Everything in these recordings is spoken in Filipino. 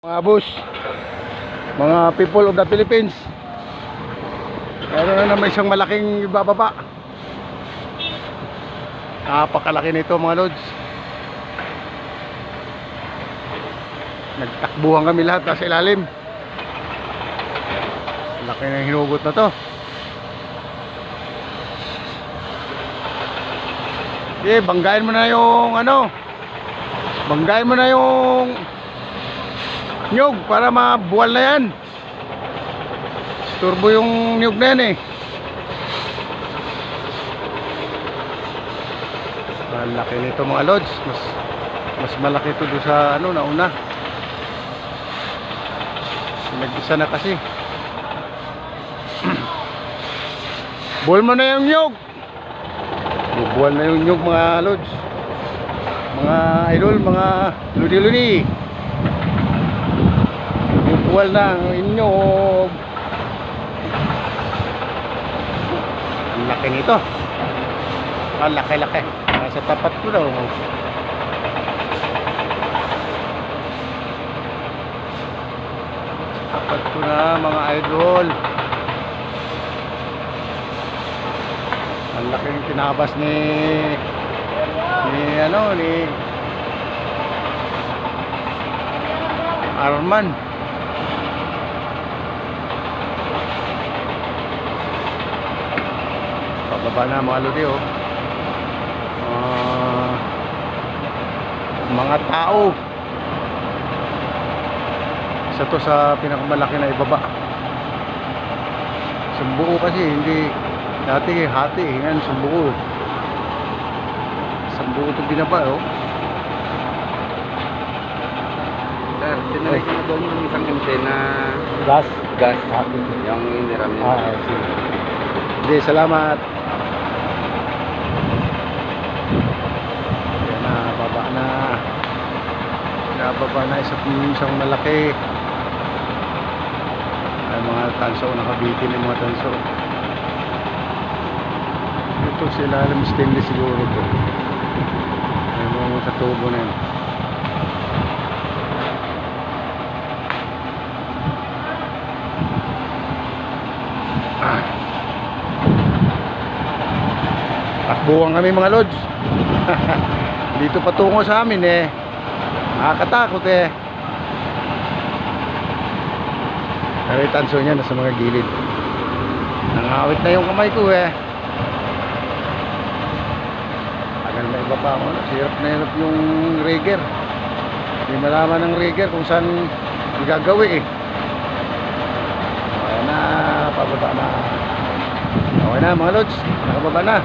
Mga boss, mga people of the Philippines, meron na naman isang malaking bababa. Napakalaki nito mga lods. Nagtakbuhan kami lahat nasa ilalim. Laki na hinugot na to. Okay, banggain mo na yung banggain mo na yung nyug para mabuwal na yan. Turbo yung nyug na yan eh. Malaki nito mga lods. Mas malaki ito doon sa nauna. Nag-isa na kasi. Buwal mo na yung nyug. Buwal na yung nyug mga lods. Mga idol, mga ludi-ludi. Buwal na ang inyog. Ang laki nito. Ang laki-laki. Nasa tapat ko daw. Tapat ko na mga idol. Ang laki ng tinabas ni Arman. Pababa na mga lodi oh. Mga tao. Isa to sa pinakamalaki na ibaba. Sumbuko kasi hindi dati hati yan sumbuko. Sumbuko to binaba oh. Sir, tinalik na doon yung isang antena Gas. yung iniram niya. Hindi, salamat. Yan na, baba na. Nababa na isang malaki. Ay, mga tanso, nakabitin yung mga tanso. Ito sila, alam stainless siguro ito. Ay, mga sa tubo na yun. Takbuhan kami mga lods. Dito patungo sa amin eh. Nakakatakot eh. Pero yung tanso niya nasa mga gilid. Nangawit na yung kamay ko eh. Tagal na iba pa ako. Hirap na hirap yung rigger. Hindi malaman ng rigger kung saan gagawin eh. Ayan na, pababa na. Okay na mga lods, nakababa na.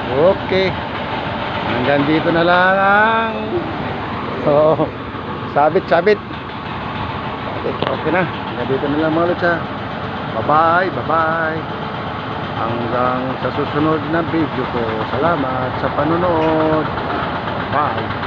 Okay. Hanggang dito na lang. So, sabit. Okay na. Hanggang dito na lang mga lods ha. Bye-bye. Hanggang sa susunod na video ko. Salamat sa panonood. Bye.